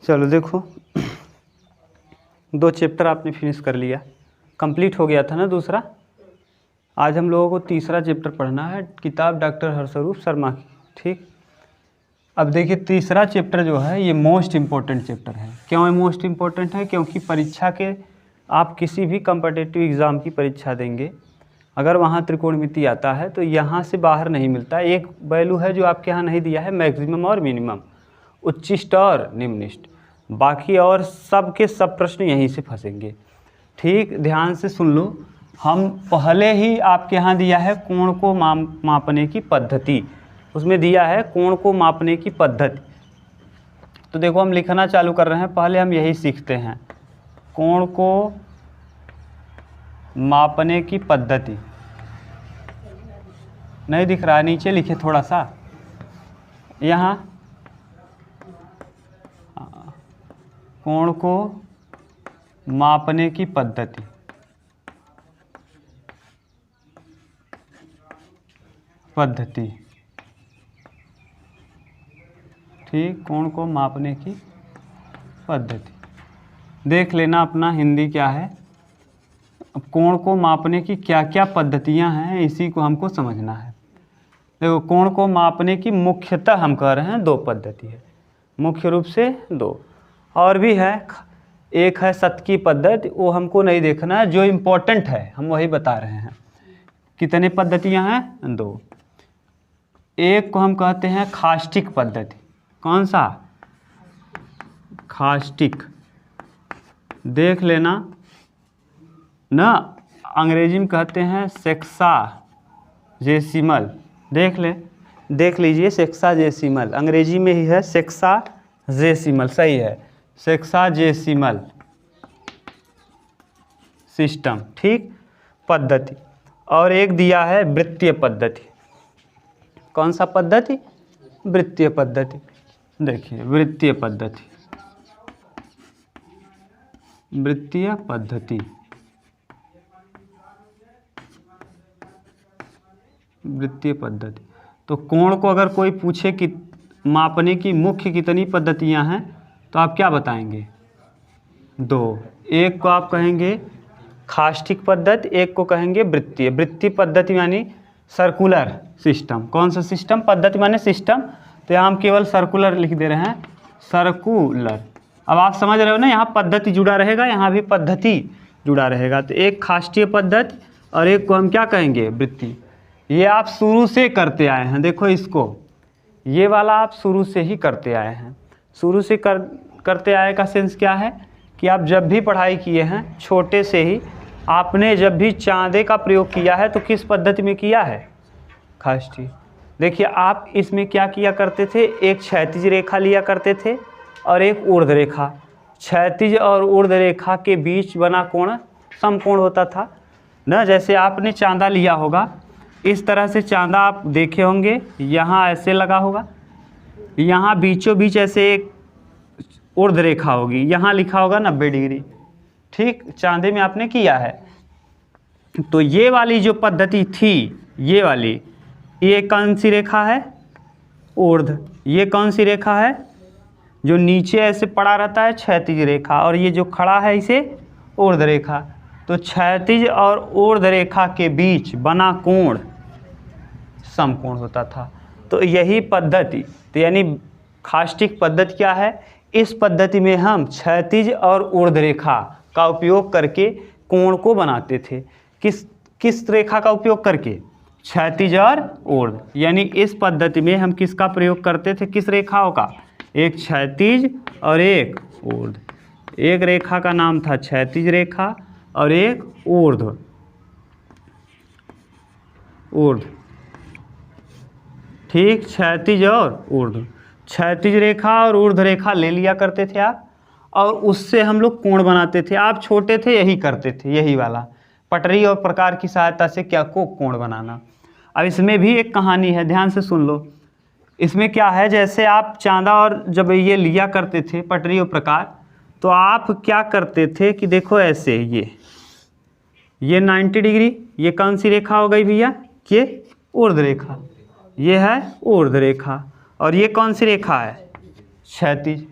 चलो देखो, 2 चैप्टर आपने फिनिश कर लिया, कंप्लीट हो गया था ना दूसरा। आज हम लोगों को तीसरा चैप्टर पढ़ना है, किताब डॉक्टर हर्षरूप शर्मा की। ठीक, अब देखिए तीसरा चैप्टर जो है ये मोस्ट इम्पोर्टेंट चैप्टर है। क्यों ये मोस्ट इम्पोर्टेंट है? क्योंकि परीक्षा के, आप किसी भी कम्पिटिटिव एग्ज़ाम की परीक्षा देंगे, अगर वहाँ त्रिकोणमिति आता है तो यहाँ से बाहर नहीं मिलता। एक वैल्यू है जो आपके यहाँ नहीं दिया है, मैक्सिमम और मिनिमम, उच्चिष्ट और निम्निष्ट, बाकी और सब के सब प्रश्न यहीं से फंसेंगे। ठीक, ध्यान से सुन लो। हम पहले ही आपके यहाँ दिया है कोण को मापने की पद्धति, उसमें दिया है कोण को मापने की पद्धति। तो देखो हम लिखना चालू कर रहे हैं, पहले हम यही सीखते हैं, कोण को मापने की पद्धति। नहीं दिख रहा है? नीचे लिखे थोड़ा सा, यहाँ कोण को मापने की पद्धति। ठीक, कोण को मापने की पद्धति देख लेना अपना हिंदी क्या है। अब कोण को मापने की क्या क्या पद्धतियां हैं, इसी को हमको समझना है। देखो, कोण को मापने की मुख्यतः हम कह रहे हैं 2 पद्धति है, मुख्य रूप से 2, और भी है। एक है शतकी पद्धति, वो हमको नहीं देखना है, जो इम्पोर्टेंट है हम वही बता रहे हैं। कितने पद्धतियां हैं? 2। एक को हम कहते हैं कास्टिक पद्धति। कौन सा? कास्टिक, देख लेना ना, अंग्रेजी में कहते हैं सेक्साजेसिमल। देख लीजिए, सेक्साजेसिमल अंग्रेजी में ही है, सेक्साजेसिमल सही है, सेक्साजेसिमल सिस्टम। ठीक, पद्धति। और एक दिया है वृत्तीय पद्धति। कौन सा पद्धति? वृत्तीय पद्धति। देखिए, वृत्तीय पद्धति, वृत्तीय पद्धति, वृत्तीय पद्धति। तो कोण को अगर कोई पूछे कि मापने की मुख्य कितनी पद्धतियां हैं, तो आप क्या बताएंगे? 2। एक को आप कहेंगे कास्टिक पद्धति, एक को कहेंगे वृत्तीय। वृत्तीय पद्धति यानी सर्कुलर सिस्टम। कौन सा सिस्टम? पद्धति माने सिस्टम, तो यहाँ हम केवल सर्कुलर लिख दे रहे हैं, सर्कुलर। अब आप समझ रहे हो ना, यहाँ पद्धति जुड़ा रहेगा, यहाँ भी पद्धति जुड़ा रहेगा। तो एक कास्टीय पद्धति और एक को हम क्या कहेंगे? वृत्तीय। ये आप शुरू से करते आए हैं, देखो इसको, ये वाला आप शुरू से ही करते आए हैं। शुरू से करते आए का सेंस क्या है कि आप जब भी पढ़ाई किए हैं छोटे से ही, आपने जब भी चांदे का प्रयोग किया है तो किस पद्धति में किया है? कास्टीय। देखिए, आप इसमें क्या किया करते थे, एक क्षैतिज रेखा लिया करते थे और एक ऊर्ध्व रेखा। क्षैतिज और ऊर्ध्व रेखा के बीच बना कोण समकोण होता था ना। जैसे आपने चांदा लिया होगा, इस तरह से चांदा आप देखे होंगे, यहाँ ऐसे लगा होगा, यहाँ बीचों बीच ऐसे एक ऊर्ध्व रेखा होगी, यहाँ लिखा होगा 90 डिग्री। ठीक, चांदे में आपने किया है। तो ये वाली जो पद्धति थी, ये वाली, ये कौन सी रेखा है? ऊर्ध्व। ये कौन सी रेखा है? जो नीचे ऐसे पड़ा रहता है, क्षैतिज रेखा, और ये जो खड़ा है इसे ऊर्ध्व रेखा। तो क्षैतिज और ऊर्ध्व रेखा के बीच बना कोण समकोण होता था। तो यही पद्धति, तो यानी कास्टिक पद्धति क्या है? इस पद्धति में हम क्षैतिज और ऊर्ध्व रेखा का उपयोग करके कोण को बनाते थे। किस रेखा का उपयोग करके? क्षैतिज और ऊर्ध्व। यानी इस पद्धति में हम किसका प्रयोग करते थे? किस रेखाओं का? एक क्षैतिज और एक ऊर्ध्व। एक रेखा का नाम था क्षैतिज रेखा और एक ऊर्ध्व। ठीक, क्षैतिज और ऊर्ध्व। क्षैतिज रेखा और ऊर्ध्व रेखा ले लिया करते थे आप, और उससे हम लोग कोण बनाते थे। आप छोटे थे यही करते थे, यही वाला पटरी और प्रकार की सहायता से क्या को कोण बनाना। अब इसमें भी एक कहानी है, ध्यान से सुन लो। इसमें क्या है, जैसे आप चांदा और जब ये लिया करते थे पटरी और प्रकार, तो आप क्या करते थे कि देखो ऐसे, ये 90 डिग्री, ये कौन सी रेखा हो गई भैया? ये ऊर्ध्व रेखा, ये है ऊर्ध्व रेखा, और ये कौन सी रेखा है? क्षैतिज।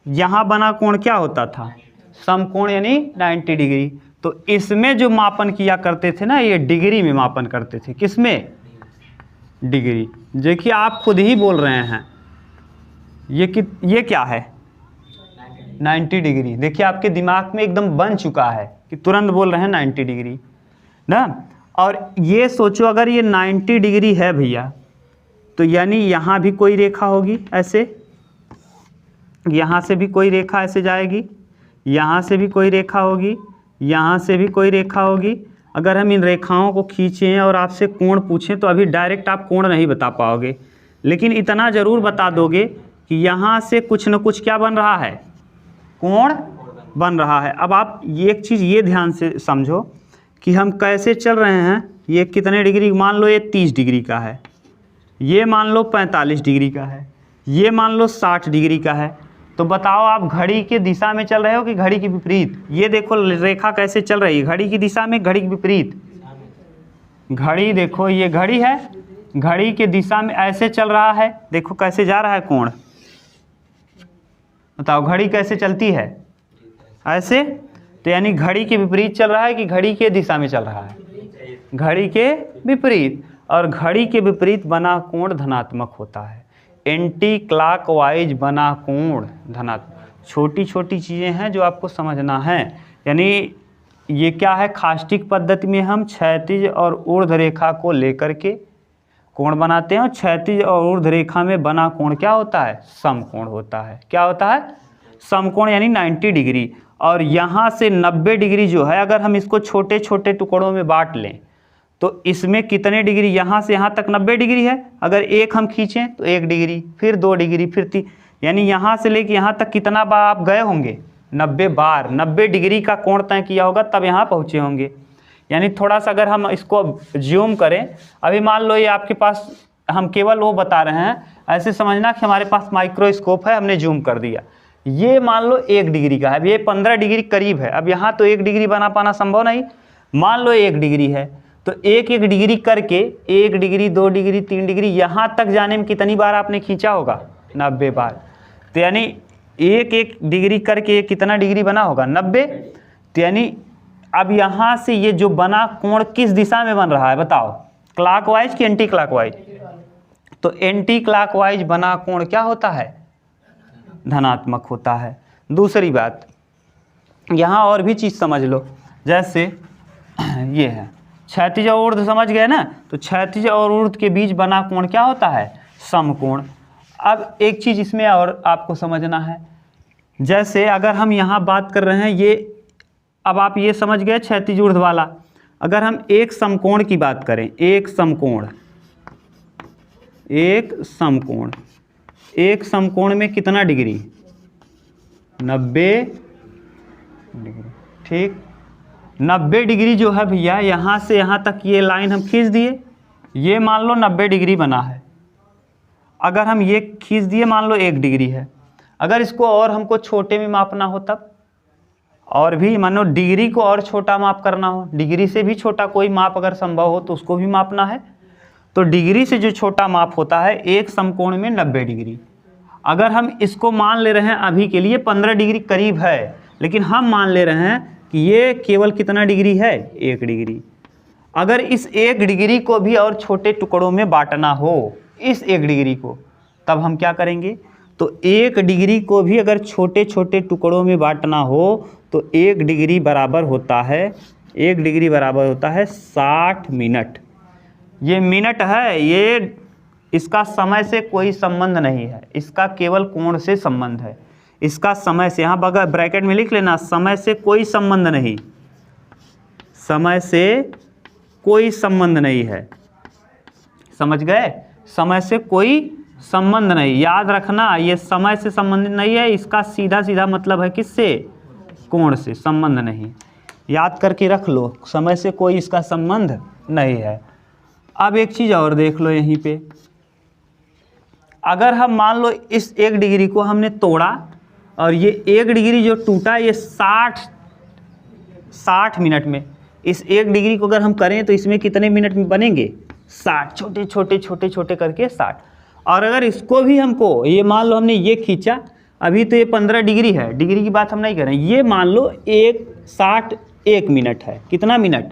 यहाँ बना कोण क्या होता था, समकोण यानी 90 डिग्री। तो इसमें जो मापन किया करते थे ना, ये डिग्री में मापन करते थे। किसमें? डिग्री। देखिए आप खुद ही बोल रहे हैं ये क्या है, 90 डिग्री। देखिए आपके दिमाग में एकदम बन चुका है कि तुरंत बोल रहे हैं 90 डिग्री ना। और ये सोचो अगर ये 90 डिग्री है भैया, तो यानी यहाँ भी कोई रेखा होगी ऐसे, यहाँ से भी कोई रेखा ऐसे जाएगी, यहाँ से भी कोई रेखा होगी, यहाँ से भी कोई रेखा होगी। अगर हम इन रेखाओं को खींचें और आपसे कोण पूछें तो अभी डायरेक्ट आप कोण नहीं बता पाओगे, लेकिन इतना ज़रूर बता दोगे कि यहाँ से कुछ न कुछ क्या बन रहा है, कोण बन रहा है। अब आप ये एक चीज़ ये ध्यान से समझो कि हम कैसे चल रहे हैं। ये कितने डिग्री, मान लो ये 30 डिग्री का है, ये मान लो 45 डिग्री का है, ये मान लो 60 डिग्री का है। तो बताओ आप घड़ी के दिशा में चल रहे हो कि घड़ी के विपरीत? ये देखो रेखा कैसे चल रही है, घड़ी की दिशा में, घड़ी के विपरीत। घड़ी देखो, ये घड़ी है, घड़ी के दिशा में ऐसे चल रहा है। देखो कैसे जा रहा है कोण, बताओ घड़ी कैसे चलती है, ऐसे। तो यानी घड़ी के विपरीत चल रहा है कि घड़ी के दिशा में चल रहा है, घड़ी के विपरीत। और घड़ी के विपरीत बना कोण धनात्मक होता है। एंटी क्लॉकवाइज बना कोण धनात्मक। छोटी छोटी चीज़ें हैं जो आपको समझना है। यानी ये क्या है, खास्टिक पद्धति में हम क्षैतिज और ऊर्ध्व रेखा को लेकर के कोण बनाते हैं, और क्षैतिज और ऊर्ध्व रेखा में बना कोण क्या होता है, समकोण होता है। क्या होता है, समकोण, यानी 90 डिग्री। और यहाँ से 90 डिग्री जो है, अगर हम इसको छोटे छोटे टुकड़ों में बांट लें तो इसमें कितने डिग्री, यहाँ से यहाँ तक 90 डिग्री है। अगर एक हम खींचें तो 1 डिग्री, फिर 2 डिग्री, फिर 3, यानी यहाँ से लेके यहाँ तक कितना बार आप गए होंगे, 90 बार। 90 डिग्री का कोण तय किया होगा तब यहाँ पहुँचे होंगे। यानी थोड़ा सा अगर हम इसको ज्यूम करें, अभी मान लो ये आपके पास, हम केवल वो बता रहे हैं, ऐसे समझना कि हमारे पास माइक्रोस्कोप है, हमने जूम कर दिया। ये मान लो 1 डिग्री का है, अब ये 15 डिग्री करीब है। अब यहाँ तो 1 डिग्री बना पाना संभव नहीं, मान लो 1 डिग्री है, तो 1-1 डिग्री करके 1 डिग्री, 2 डिग्री, 3 डिग्री, यहाँ तक जाने में कितनी बार आपने खींचा होगा, 90 बार। तो यानी 1-1 डिग्री करके कितना डिग्री बना होगा, 90। तो यानी अब यहाँ से ये जो बना कोण किस दिशा में बन रहा है बताओ, क्लॉकवाइज कि एंटी क्लॉकवाइज? तो एंटी क्लॉकवाइज बना कोण क्या होता है, धनात्मक होता है। दूसरी बात, यहाँ और भी चीज़ समझ लो, जैसे ये है क्षैतिज और ऊर्ध्व, समझ गए ना। तो क्षैतिज और ऊर्ध्व के बीच बना कोण क्या होता है, समकोण। अब एक चीज़ इसमें और आपको समझना है, जैसे अगर हम यहाँ बात कर रहे हैं, ये अब आप ये समझ गए क्षैतिज ऊर्ध्व वाला। अगर हम एक समकोण की बात करें, एक समकोण, एक समकोण में कितना डिग्री, 90 डिग्री, ठीक। 90 डिग्री जो है भैया, यहाँ से यहाँ तक ये लाइन हम खींच दिए, ये मान लो 90 डिग्री बना है। अगर हम ये खींच दिए, मान लो 1 डिग्री है। अगर इसको और हमको छोटे में मापना हो तब, और भी मानो डिग्री को और छोटा माप करना हो, डिग्री से भी छोटा कोई माप अगर संभव हो तो उसको भी मापना है। तो डिग्री से जो छोटा माप होता है एक समकोण में 90 डिग्री। अगर हम इसको मान ले रहे हैं अभी के लिए 15 डिग्री करीब है, लेकिन हम मान ले रहे हैं कि ये केवल कितना डिग्री है, 1 डिग्री। अगर इस 1 डिग्री को भी और छोटे टुकड़ों में बांटना हो, इस 1 डिग्री को, तब हम क्या करेंगे, तो 1 डिग्री को भी अगर छोटे छोटे टुकड़ों में बांटना हो तो 1 डिग्री बराबर होता है, 1 डिग्री बराबर होता है 60 मिनट। ये मिनट है, ये इसका समय से कोई संबंध नहीं है, इसका केवल कोण से संबंध है। इसका समय से, यहाँ बगैर ब्रैकेट में लिख लेना, समय से कोई संबंध नहीं, समय से कोई संबंध नहीं है, समझ गए, समय से कोई संबंध नहीं। याद रखना, ये समय से संबंधित नहीं है, इसका सीधा सीधा मतलब है किससे, कोण से, संबंध नहीं। याद करके रख लो, समय से कोई इसका संबंध नहीं है। अब एक चीज़ और देख लो यहीं पे, अगर हम मान लो इस 1 डिग्री को हमने तोड़ा और ये 1 डिग्री जो टूटा ये 60 मिनट में, इस 1 डिग्री को अगर हम करें तो इसमें कितने मिनट में बनेंगे, 60, छोटे छोटे करके 60। और अगर इसको भी हमको, ये मान लो हमने ये खींचा अभी तो ये 15 डिग्री है, डिग्री की बात हम नहीं कर रहे हैं। ये मान लो 1 मिनट है, कितना मिनट,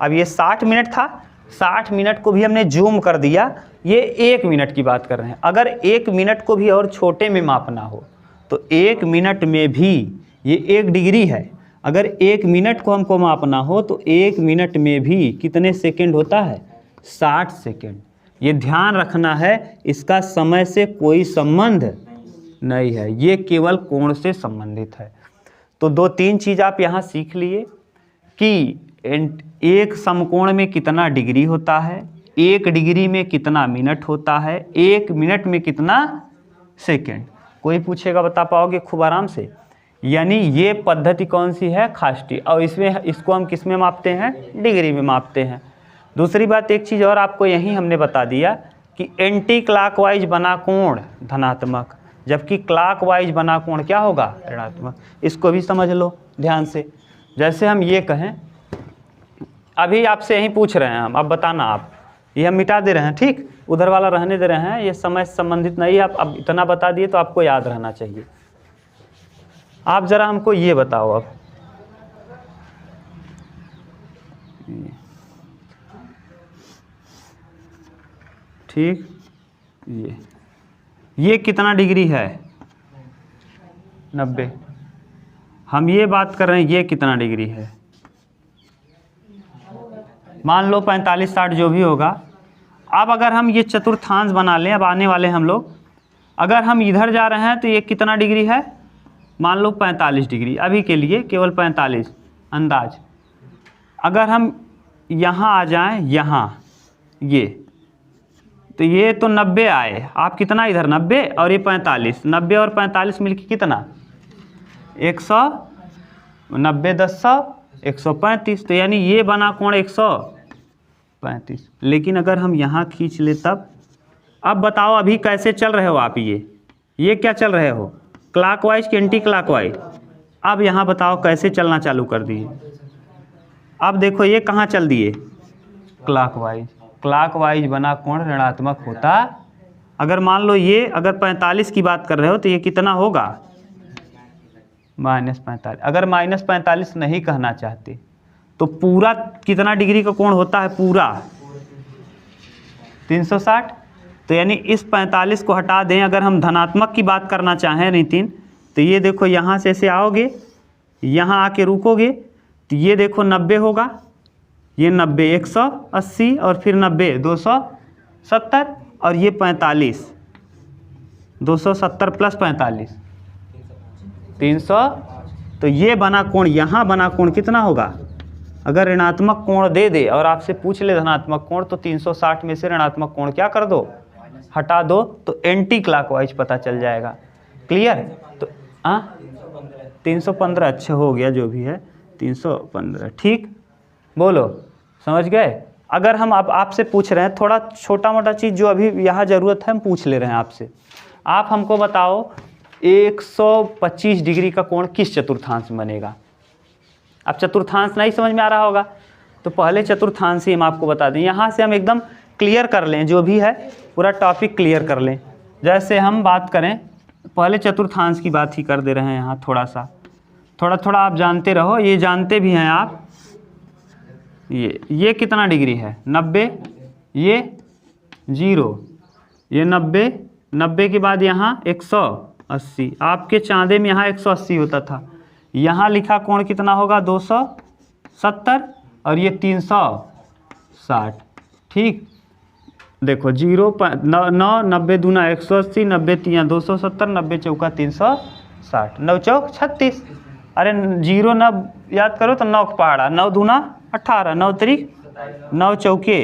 अब ये 60 मिनट था, 60 मिनट को भी हमने जूम कर दिया, ये 1 मिनट की बात कर रहे हैं। अगर 1 मिनट को भी और छोटे में मापना हो तो 1 मिनट में भी, ये 1 डिग्री है, अगर 1 मिनट को हमको मापना हो तो 1 मिनट में भी कितने सेकंड होता है, 60 सेकंड। ये ध्यान रखना है, इसका समय से कोई संबंध नहीं है, ये केवल कोण से संबंधित है। तो 2-3 चीज़ आप यहाँ सीख लिए कि एक समकोण में कितना डिग्री होता है, 1 डिग्री में कितना मिनट होता है, 1 मिनट में कितना सेकंड। कोई पूछेगा बता पाओगे खूब आराम से। यानी ये पद्धति कौन सी है, खाष्टी, और इसमें इसको हम किस में मापते हैं, डिग्री में मापते हैं। दूसरी बात, एक चीज़ और आपको यहीं हमने बता दिया कि एंटी क्लॉकवाइज बना कोण धनात्मक, जबकि क्लॉकवाइज बना कोण क्या होगा, ऋणात्मक। इसको भी समझ लो ध्यान से। जैसे हम ये कहें, अभी आपसे यहीं पूछ रहे हैं हम, अब बताना आप, ये हम मिटा दे रहे हैं, ठीक, उधर वाला रहने दे रहे हैं, ये समय से संबंधित नहीं है। आप अब इतना बता दिए तो आपको याद रहना चाहिए। आप ज़रा हमको ये बताओ अब, ठीक, ये कितना डिग्री है, 90। हम ये बात कर रहे हैं ये कितना डिग्री है, मान लो 45-60 जो भी होगा। अब अगर हम ये चतुर्थांश बना लें, अब आने वाले हम लोग, अगर हम इधर जा रहे हैं तो ये कितना डिग्री है, मान लो 45 डिग्री, अभी के लिए केवल 45 अंदाज। अगर हम यहाँ आ जाएं, यहाँ ये, तो ये तो 90 आए, आप कितना इधर 90 और ये 45, 90 और 45 मिलके कितना 100, 90 10 100 135, तो यानी ये बना कोण 135। लेकिन अगर हम यहाँ खींच ले तब, अब बताओ अभी कैसे चल रहे हो आप, ये क्या चल रहे हो, क्लॉकवाइज कि एंटी क्लॉकवाइज। अब यहाँ बताओ कैसे चलना चालू कर दिए। अब देखो ये कहाँ चल दिए, क्लॉकवाइज। क्लॉकवाइज बना कोण ऋणात्मक होता। अगर मान लो ये अगर 45 की बात कर रहे हो तो ये कितना होगा, -45। अगर -45 नहीं कहना चाहते तो पूरा कितना डिग्री का कोण होता है, पूरा 360। तो यानी इस 45 को हटा दें, अगर हम धनात्मक की बात करना चाहें नितिन, तो ये देखो यहाँ से ऐसे आओगे, यहाँ आके रुकोगे, तो ये देखो 90 होगा, ये 90 180 और फिर 90 270 और ये 45 270 प्लस 45 300। तो ये बना कोण, यहाँ बना कोण कितना होगा, अगर ऋणात्मक कोण दे दे और आपसे पूछ ले धनात्मक कोण, तो 360 में से ऋणात्मक कोण क्या कर दो, हटा दो, तो एंटी क्लॉकवाइज पता चल जाएगा। क्लियर। तो 315, अच्छा हो गया जो भी है 315, ठीक, बोलो समझ गए। अगर हम अब आपसे पूछ रहे हैं थोड़ा छोटा मोटा चीज़ जो अभी यहाँ ज़रूरत है हम पूछ ले रहे हैं आपसे, आप हमको बताओ 125 डिग्री का कोण किस चतुर्थांश में बनेगा। अब चतुर्थांश नहीं समझ में आ रहा होगा तो पहले चतुर्थांश ही हम आपको बता दें, यहाँ से हम एकदम क्लियर कर लें, जो भी है पूरा टॉपिक क्लियर कर लें। जैसे हम बात करें, पहले चतुर्थांश की बात ही कर दे रहे हैं यहाँ, थोड़ा थोड़ा आप जानते रहो, ये जानते भी हैं आप। ये कितना डिग्री है, 90, ये 0, ये 90, 90 के बाद यहाँ 180, आपके चांदे में यहाँ 180 होता था, यहाँ लिखा कोण कितना होगा 270 और ये 360, ठीक। देखो 0 9 90 दूना 180, 90 3 270, 90 चौका 360, 9 चौक 36। अरे 0 9 याद करो तो 9 का पहाड़ा, 9 दूना 18, 9 तरीक 9 चौके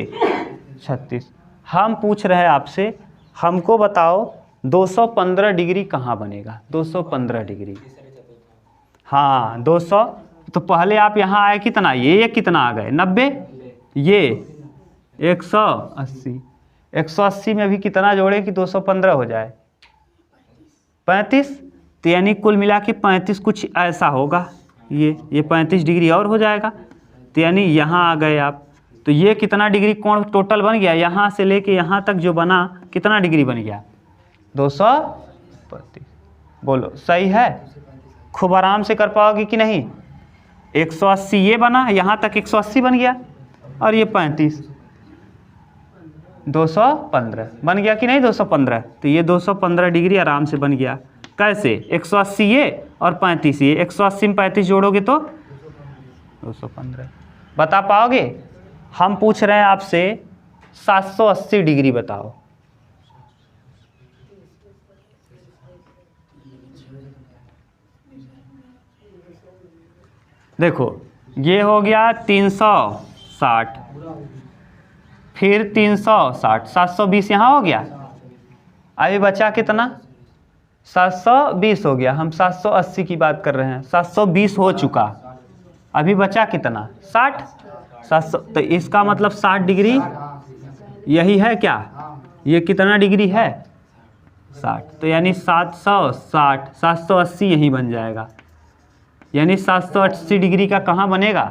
36। हम पूछ रहे हैं आपसे, हमको बताओ 215 डिग्री कहाँ बनेगा, 215 डिग्री। हाँ 200, तो पहले आप यहाँ आए कितना, ये कितना आ गए 90, ये 180, 180 में भी कितना जोड़े कि 215 हो जाए 35, तो यानी कुल मिला के 35 कुछ ऐसा होगा, ये 35 डिग्री और हो जाएगा, तो यानी यहाँ आ गए आप। तो ये कितना डिग्री कोण टोटल बन गया, यहाँ से लेके यहाँ तक जो बना कितना डिग्री बन गया 235। बोलो सही है? खूब आराम से कर पाओगे कि नहीं? 180 ये बना, यहाँ तक 180 बन गया, और ये 35, 215 बन गया कि नहीं? 215, तो ये 215 डिग्री आराम से बन गया। कैसे? 180 ये और 35 ये, 180 में 35 जोड़ोगे तो 215। बता पाओगे? हम पूछ रहे हैं आपसे 780 डिग्री बताओ। देखो ये हो गया 360, फिर 360, 720 यहाँ हो गया। अभी बचा कितना? 720 हो गया। हम 780 की बात कर रहे हैं, 720 हो चुका। अभी बचा कितना? 60, 700, तो इसका मतलब 60 डिग्री यही है क्या? ये कितना डिग्री है? 60, तो यानी 760, 780 यही बन जाएगा। यानी 780 डिग्री का कहाँ बनेगा?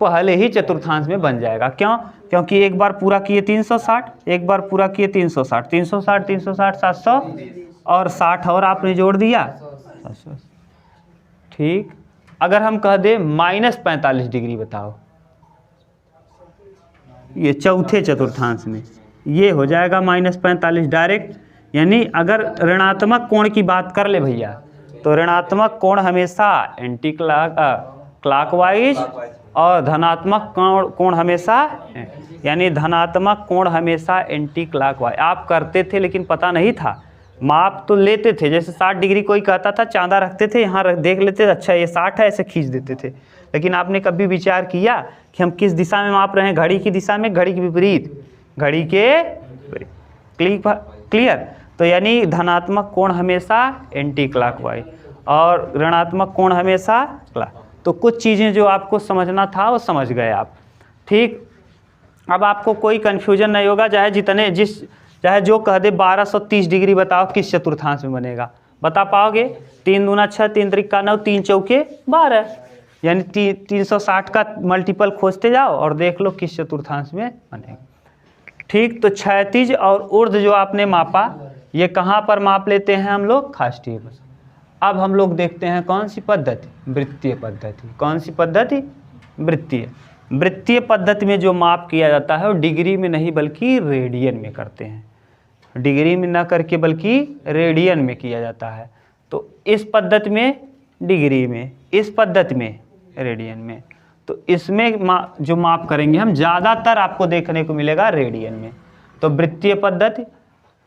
पहले ही चतुर्थांश में बन जाएगा। क्यों? क्योंकि एक बार पूरा किए 360, एक बार पूरा किए 360, 360, 360, 700 और 60 और आपने जोड़ दिया 700। ठीक। अगर हम कह दे -45 डिग्री बताओ, ये चौथे चतुर्थांश में ये हो जाएगा -45 डायरेक्ट। यानी अगर ऋणात्मक कोण की बात कर ले भैया, तो ऋणात्मक कोण हमेशा एंटी क्लॉकवाइज और धनात्मक कोण हमेशा, यानी धनात्मक कोण हमेशा एंटी क्लॉकवाइज। आप करते थे लेकिन पता नहीं था, माप तो लेते थे। जैसे 60 डिग्री कोई कहता था, चांदा रखते थे यहाँ देख लेते थे, अच्छा ये 60 है, ऐसे खींच देते थे। लेकिन आपने कभी विचार किया कि हम किस दिशा में माप रहे हैं? घड़ी की दिशा में, घड़ी के विपरीत, घड़ी के क्लियर। तो यानी धनात्मक कोण हमेशा एंटी क्लॉकवाइज और ऋणात्मक कोण हमेशा क्लॉक। तो कुछ चीज़ें जो आपको समझना था वो समझ गए आप। ठीक। अब आपको कोई कन्फ्यूजन नहीं होगा, चाहे जो कह दे 1230 डिग्री बताओ किस चतुर्थांश में बनेगा, बता पाओगे? 3 दूना 6, 3 त्रिका 9, 3 चौके 12, यानी 360 का मल्टीपल खोजते जाओ और देख लो किस चतुर्थांश में बनेगा। ठीक। तो क्षैतिज और ऊर्ध्व जो आपने मापा, ये कहाँ पर माप लेते हैं हम लोग? काष्ठीय पर। अब हम लोग देखते हैं कौन सी पद्धति? वृत्तीय पद्धति। कौन सी पद्धति? वृत्तीय। वृत्तीय पद्धति में जो माप किया जाता है वो डिग्री में नहीं बल्कि रेडियन में करते हैं। डिग्री में ना करके बल्कि रेडियन में किया जाता है। तो इस पद्धति में डिग्री में, इस पद्धति में रेडियन में। तो इसमें जो माप करेंगे हम, ज़्यादातर आपको देखने को मिलेगा रेडियन में। तो वृत्तीय पद्धति,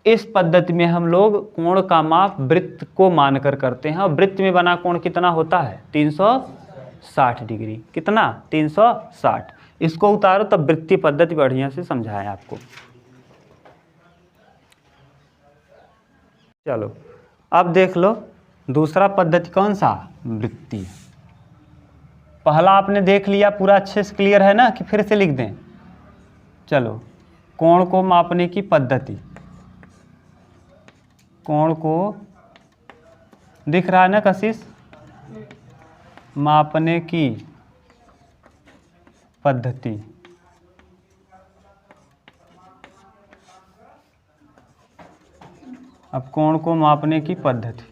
इस पद्धति में हम लोग कोण का माप वृत्त को मानकर करते हैं। और वृत्त में बना कोण कितना होता है? 360 डिग्री। कितना? 360। इसको उतारो तब वृत्तीय पद्धति बढ़िया से समझाएं आपको। चलो अब देख लो दूसरा पद्धति कौन सा? वृत्तीय। पहला आपने देख लिया, पूरा अच्छे से क्लियर है ना कि फिर से लिख दें? चलो, कोण को मापने की पद्धति। कोण को दिख रहा है ना कशिश? मापने की पद्धति। अब कोण को मापने की पद्धति,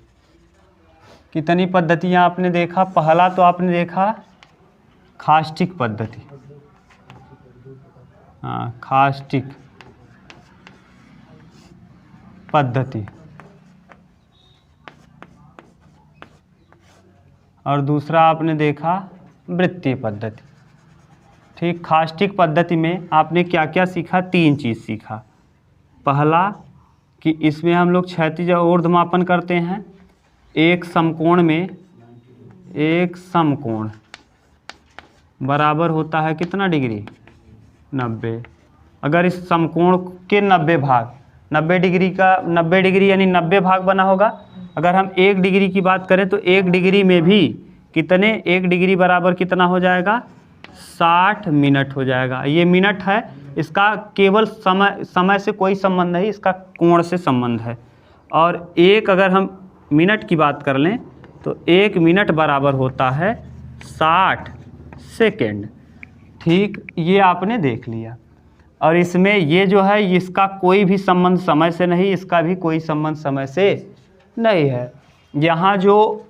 कितनी पद्धतियाँ आपने देखा? पहला तो आपने देखा काष्ठिक पद्धति। हाँ, काष्ठिक पद्धति। और दूसरा आपने देखा वृत्तीय पद्धति। ठीक। काष्ठिक पद्धति में आपने क्या क्या सीखा? 3 चीज़ सीखा। पहला कि इसमें हम लोग क्षैतिज और ऊर्ध्व मापन करते हैं। एक समकोण में, एक समकोण बराबर होता है कितना डिग्री? 90। अगर इस समकोण के 90 भाग, 90 डिग्री का 90 डिग्री यानी 90 भाग बना होगा। अगर हम 1 डिग्री की बात करें तो 1 डिग्री में भी कितने? 1 डिग्री बराबर कितना हो जाएगा? 60 मिनट हो जाएगा। ये मिनट है, इसका केवल समय से कोई संबंध नहीं, इसका कोण से संबंध है। और एक अगर हम मिनट की बात कर लें तो 1 मिनट बराबर होता है 60 सेकेंड। ठीक। ये आपने देख लिया। और इसमें ये जो है, इसका कोई भी संबंध समय से नहीं, इसका भी कोई संबंध समय से नहीं है। यहाँ जो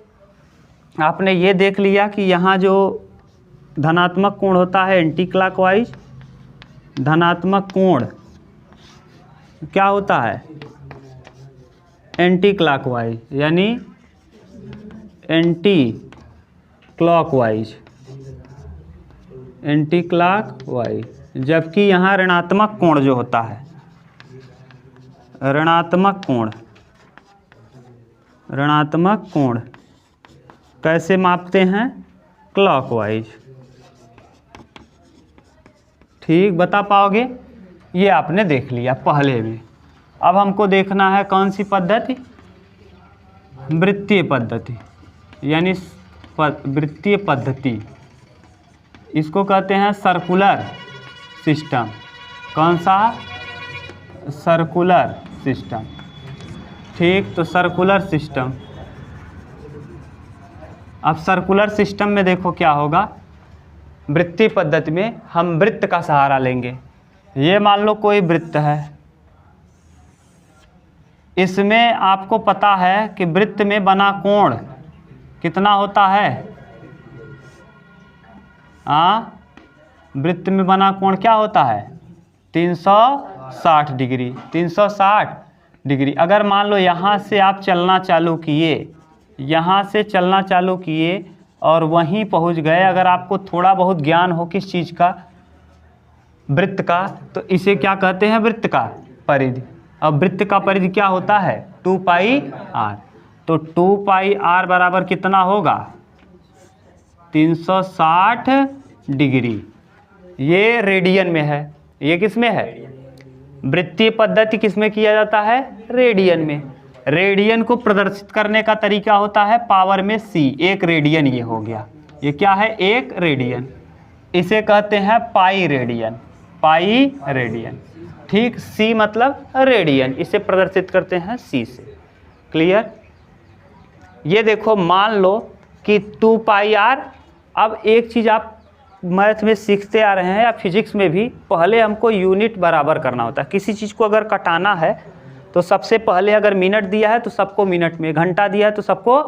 आपने ये देख लिया कि यहाँ जो धनात्मक कोण होता है एंटी क्लॉकवाइज, धनात्मक कोण क्या होता है एंटी क्लॉकवाइज, यानी एंटी क्लॉकवाइज, एंटी क्लॉकवाइज, जबकि यहाँ ऋणात्मक कोण जो होता है, ऋणात्मक कोण, ऋणात्मक कोण कैसे मापते हैं क्लॉकवाइज। ठीक, बता पाओगे? ये आपने देख लिया पहले में। अब हमको देखना है कौन सी पद्धति, वृत्तीय पद्धति, यानी वृत्तीय पद्धति, इसको कहते हैं सर्कुलर सिस्टम। कौन सा? Circular system. ठीक, तो सर्कुलर सिस्टम, अब सर्कुलर सिस्टम में देखो क्या होगा, वृत्तीय पद्धति में हम वृत्त का सहारा लेंगे। ये मान लो कोई वृत्त है, इसमें आपको पता है कि वृत्त में बना कोण कितना होता है, वृत्त में बना कोण क्या होता है 360 डिग्री, 360 डिग्री। अगर मान लो यहाँ से आप चलना चालू किए, यहाँ से चलना चालू किए और वहीं पहुँच गए, अगर आपको थोड़ा बहुत ज्ञान हो किस चीज़ का, वृत्त का, तो इसे क्या कहते हैं वृत्त का परिधि। अब वृत्त का परिधि क्या होता है 2 पाई r, तो 2 पाई r बराबर कितना होगा 360 डिग्री। ये रेडियन में है, ये किस में है, वृत्तीय पद्धति किस में किया जाता है, रेडियन में। रेडियन को प्रदर्शित करने का तरीका होता है पावर में c, 1 रेडियन ये हो गया, ये क्या है 1 रेडियन, इसे कहते हैं पाई रेडियन, पाई रेडियन। ठीक, c मतलब रेडियन, इसे प्रदर्शित करते हैं c से। क्लियर? ये देखो मान लो कि 2 पाई r, अब एक चीज़ आप मैथ में सीखते आ रहे हैं या फिजिक्स में भी, पहले हमको यूनिट बराबर करना होता है। किसी चीज़ को अगर कटाना है तो सबसे पहले अगर मिनट दिया है तो सबको मिनट में, घंटा दिया है तो सबको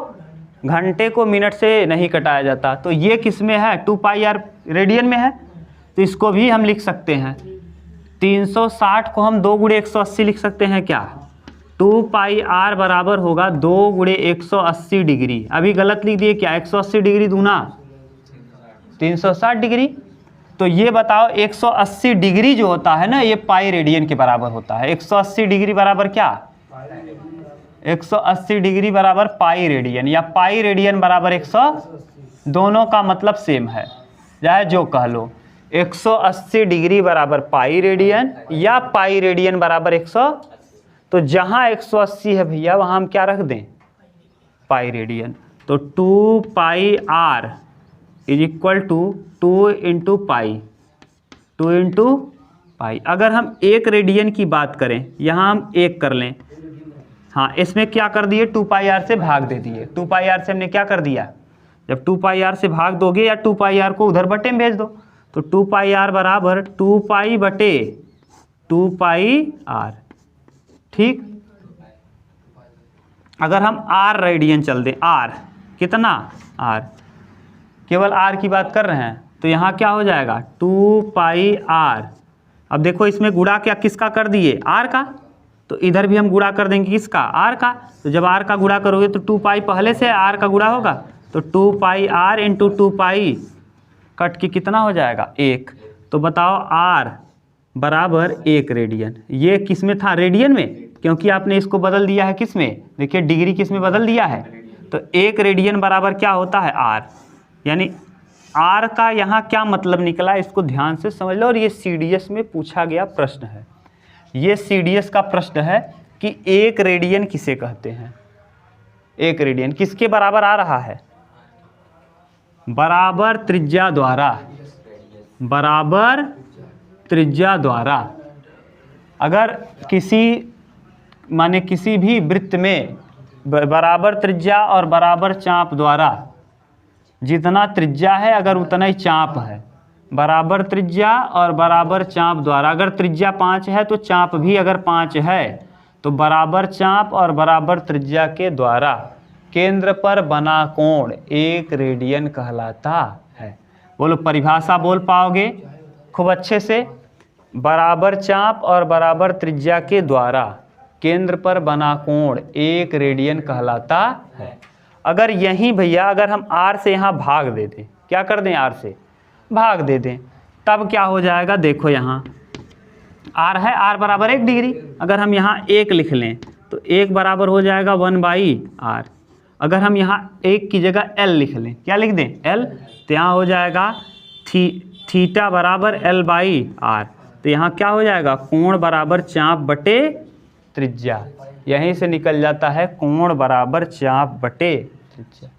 घंटे को मिनट से नहीं कटाया जाता। तो ये किस में है 2 पाई r रेडियन में है, तो इसको भी हम लिख सकते हैं 360 को हम 2 गुणे 180 लिख सकते हैं क्या, 2 पाई r बराबर होगा 2 गुणे 180 डिग्री। अभी गलत लिख दिए क्या, 180 डिग्री दूना 360 डिग्री। तो ये बताओ 180 डिग्री जो होता है ना, ये पाई रेडियन के बराबर होता है। 180 डिग्री बराबर क्या, 180 डिग्री बराबर पाई रेडियन, या पाई रेडियन बराबर 100, दोनों का मतलब सेम है, चाहे जो कह लो। 180 डिग्री बराबर पाई रेडियन या पाई रेडियन बराबर 100। तो जहाँ 180 है भैया वहाँ हम क्या रख दें, पाई रेडियन। तो 2 pi r is equal to 2 into pi, 2 into pi. अगर हम 1 रेडियन की बात करें, यहाँ हम 1 कर लें, हाँ इसमें क्या कर दिए 2 पाई r से भाग दे दिए। 2 पाई r से हमने क्या कर दिया, जब 2 पाई r से भाग दोगे या 2 पाई r को उधर बटे में भेज दो, तो 2 पाई r बराबर 2 पाई बटे 2 पाई r। ठीक, अगर हम r रेडियन चल दें, r कितना, r केवल r की बात कर रहे हैं, तो यहाँ क्या हो जाएगा 2 पाई r। अब देखो इसमें गुणा क्या किसका कर दिए, r का, तो इधर भी हम गुणा कर देंगे किसका, r का। तो जब r का गुणा करोगे तो 2 पाई पहले से r का गुणा होगा, तो 2 pi r into 2 pi cut के कितना हो जाएगा 1। तो बताओ r बराबर 1 रेडियन। ये किस में था, रेडियन में, क्योंकि आपने इसको बदल दिया है किस में, देखिए डिग्री किस में बदल दिया है। तो 1 रेडियन बराबर क्या होता है r, यानी r का यहाँ क्या मतलब निकला, इसको ध्यान से समझ लो। और ये CDS में पूछा गया प्रश्न है, ये CDS का प्रश्न है कि 1 रेडियन किसे कहते हैं। 1 रेडियन किसके बराबर आ रहा है, बराबर त्रिज्या द्वारा, बराबर त्रिज्या द्वारा। अगर किसी माने किसी भी वृत्त में बराबर त्रिज्या और बराबर चाप द्वारा, जितना त्रिज्या है अगर उतना ही चाप है, बराबर त्रिज्या और बराबर चाप द्वारा, अगर त्रिज्या 5 है तो चाप भी अगर 5 है, तो बराबर चाप और बराबर त्रिज्या के द्वारा केंद्र पर बना कोण 1 रेडियन कहलाता है। बोलो परिभाषा बोल पाओगे खूब अच्छे से। बराबर चाप और बराबर त्रिज्या के द्वारा केंद्र पर बना कोण 1 रेडियन कहलाता है। अगर यहीं भैया अगर हम r से यहाँ भाग दे दें, क्या कर दें, r से भाग दे दें, तब क्या हो जाएगा, देखो यहाँ r है, r बराबर 1 डिग्री। अगर हम यहाँ 1 लिख लें तो 1 बराबर हो जाएगा 1/r। अगर हम यहाँ 1 की जगह l लिख लें, क्या लिख दें, l, तो यहाँ हो जाएगा थीटा बराबर l/r। तो यहाँ क्या हो जाएगा, कोण बराबर चाप बटे त्रिज्या। यहीं से निकल जाता है कोण बराबर चाप बटे त्रिज्या।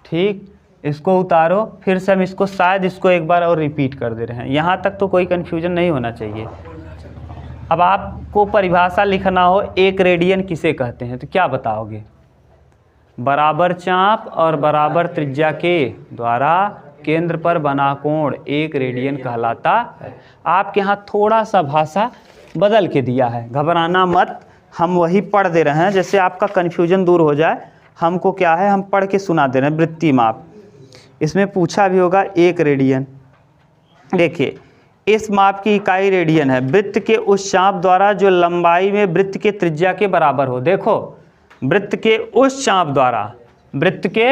ठीक, इसको उतारो, फिर से हम इसको शायद इसको एक बार और रिपीट कर दे रहे हैं। यहाँ तक तो कोई कन्फ्यूजन नहीं होना चाहिए। अब आपको परिभाषा लिखना हो 1 रेडियन किसे कहते हैं, तो क्या बताओगे, बराबर चाप और बराबर त्रिज्या के द्वारा केंद्र पर बना कोण 1 रेडियन कहलाता है। आपके यहाँ थोड़ा सा भाषा बदल के दिया है, घबराना मत, हम वही पढ़ दे रहे हैं, जैसे आपका कन्फ्यूजन दूर हो जाए। हमको क्या है, हम पढ़ के सुना दे रहे हैं। वृत्तीय माप, इसमें पूछा भी होगा 1 रेडियन। देखिए इस माप की इकाई रेडियन है। वृत्त के उस चाप द्वारा जो लंबाई में वृत्त के त्रिज्या के बराबर हो। देखो वृत्त के उस चाप द्वारा, वृत्त के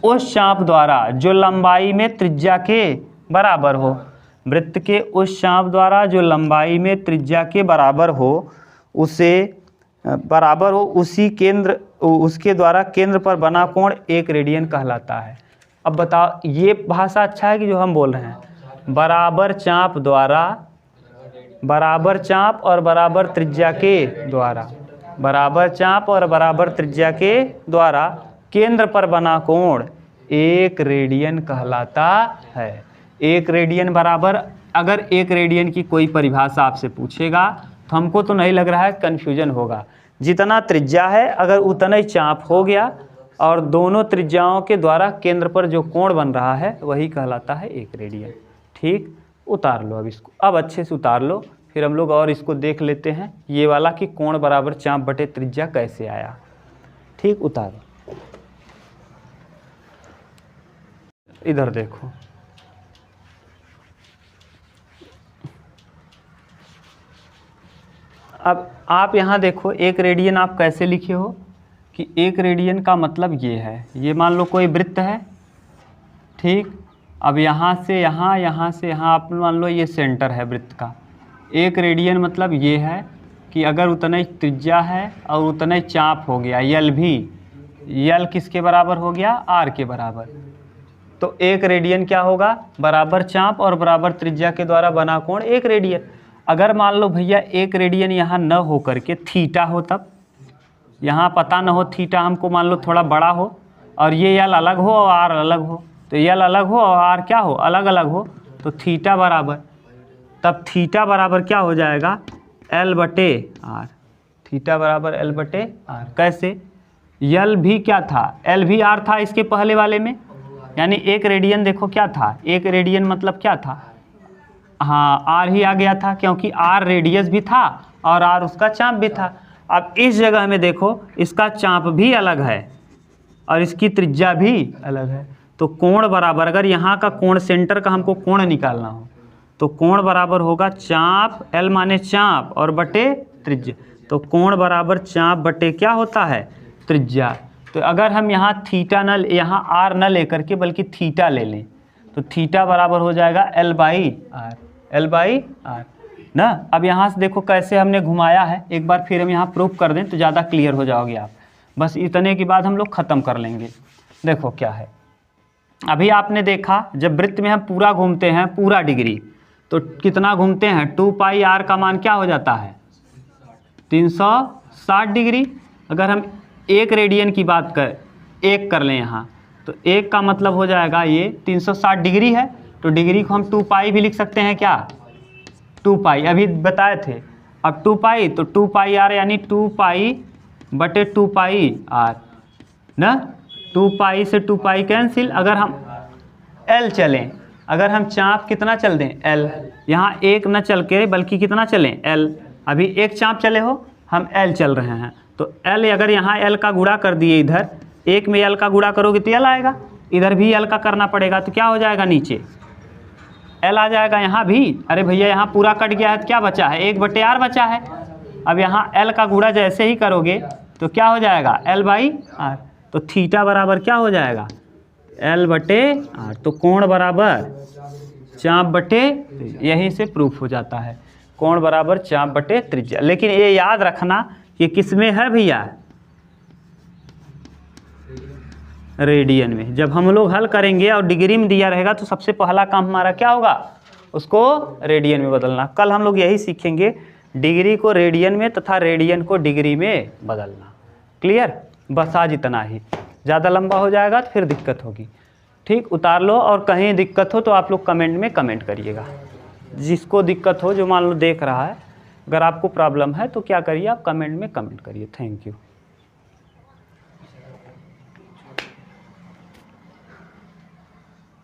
उस चाप द्वारा जो लंबाई में त्रिज्या के बराबर हो, वृत्त के उस चाप द्वारा जो लंबाई में त्रिज्या के बराबर हो, उसे बराबर हो उसी केंद्र, उसके द्वारा केंद्र पर बना कोण 1 रेडियन कहलाता है। अब बताओ ये भाषा अच्छा है कि जो हम बोल रहे हैं, बराबर चाप द्वारा, बराबर चाप और बराबर त्रिज्या के द्वारा, बराबर चाप और बराबर त्रिज्या के द्वारा केंद्र पर बना कोण 1 रेडियन कहलाता है। 1 रेडियन बराबर, अगर 1 रेडियन की कोई परिभाषा आपसे पूछेगा तो हमको तो नहीं लग रहा है कन्फ्यूजन होगा। जितना त्रिज्या है अगर उतना ही चाप हो गया और दोनों त्रिज्याओं के द्वारा केंद्र पर जो कोण बन रहा है वही कहलाता है 1 रेडियन। ठीक, उतार लो अब इसको, अब अच्छे से उतार लो, फिर हम लोग और इसको देख लेते हैं ये वाला कि कोण बराबर चाप बटे त्रिज्या कैसे आया। ठीक, उतारो, इधर देखो, अब आप यहाँ देखो 1 रेडियन आप कैसे लिखे हो कि 1 रेडियन का मतलब ये है, ये मान लो कोई वृत्त है। ठीक, अब यहाँ से यहाँ, यहाँ से यहाँ, आप मान लो ये सेंटर है वृत्त का। 1 रेडियन मतलब ये है कि अगर उतना ही त्रिज्या है और उतना ही चाप हो गया, यल भी, यल किसके बराबर हो गया, आर के बराबर, तो 1 रेडियन क्या होगा, बराबर चाप और बराबर त्रिज्या के द्वारा बना कोण 1 रेडियन। अगर मान लो भैया 1 रेडियन यहाँ न हो करके थीटा हो, तब यहाँ पता न हो थीटा, हमको मान लो थोड़ा बड़ा हो और ये यल अलग हो और आर अलग हो, तो यल अलग हो और आर क्या हो, अलग अलग हो, तो थीटा बराबर, तब थीटा बराबर क्या हो जाएगा, एल बटे आर। थीटा बराबर एल बटे आर। कैसे, यल भी क्या था, एल भी आर था इसके पहले वाले में, यानी 1 रेडियन देखो क्या था, 1 रेडियन मतलब क्या था, हाँ आर ही आ गया था, क्योंकि आर रेडियस भी था और आर उसका चाप भी था। अब इस जगह में देखो इसका चाप भी अलग है और इसकी त्रिज्या भी अलग है, तो कोण बराबर, अगर यहाँ का कोण सेंटर का हमको कोण निकालना हो तो कोण बराबर होगा चाप, एल माने चाप और बटे त्रिज्या, तो कोण बराबर चाप बटे क्या होता है, त्रिज्या। तो अगर हम यहाँ थीटा न, यहाँ आर न लेकर के बल्कि थीटा ले लें तो थीटा बराबर हो जाएगा L by R, L by R ना। अब यहाँ से देखो कैसे हमने घुमाया है, एक बार फिर हम यहाँ प्रूफ कर दें तो ज़्यादा क्लियर हो जाओगे आप। बस इतने के बाद हम लोग ख़त्म कर लेंगे। देखो क्या है, अभी आपने देखा जब वृत्त में हम पूरा घूमते हैं, पूरा डिग्री, तो कितना घूमते हैं, 2 पाई आर का मान क्या हो जाता है, 360 डिग्री। अगर हम 1 रेडियन की बात कर, 1 कर लें यहाँ, तो 1 का मतलब हो जाएगा ये 360 डिग्री है, तो डिग्री को हम 2 पाई भी लिख सकते हैं, क्या 2 पाई अभी बताए थे। अब 2 पाई तो 2 पाई आर यानी 2 पाई बटे 2 पाई आर ना, 2 पाई से 2 पाई कैंसिल। अगर हम एल चलें, अगर हम चाप कितना चल दें, एल, यहाँ 1 न चल के बल्कि कितना चलें, एल, अभी 1 चाप चले हो, हम एल चल रहे हैं, तो एल अगर यहाँ एल का गुणा कर दिए इधर 1 में l का गुणा करोगे तो l आएगा, इधर भी l का करना पड़ेगा, तो क्या हो जाएगा नीचे l आ जाएगा। यहाँ भी अरे भैया यहाँ पूरा कट गया है तो क्या बचा है, 1/r बचा है। अब यहाँ l का गुणा जैसे ही करोगे तो क्या हो जाएगा l/r, तो थीटा बराबर क्या हो जाएगा l/r। तो कोण बराबर चाप बटे, यहीं से प्रूफ हो जाता है कोण बराबर चाप बटे त्रिज्या। लेकिन ये याद रखना कि किस में है भैया, रेडियन में। जब हम लोग हल करेंगे और डिग्री में दिया रहेगा तो सबसे पहला काम हमारा क्या होगा, उसको रेडियन में बदलना। कल हम लोग यही सीखेंगे, डिग्री को रेडियन में तथा रेडियन को डिग्री में बदलना। क्लियर, बस आज इतना ही, ज़्यादा लंबा हो जाएगा तो फिर दिक्कत होगी। ठीक, उतार लो, और कहीं दिक्कत हो तो आप लोग कमेंट में कमेंट करिएगा। जिसको दिक्कत हो, जो मान लो देख रहा है, अगर आपको प्रॉब्लम है तो क्या करिए, आप कमेंट में कमेंट करिए। Thank you.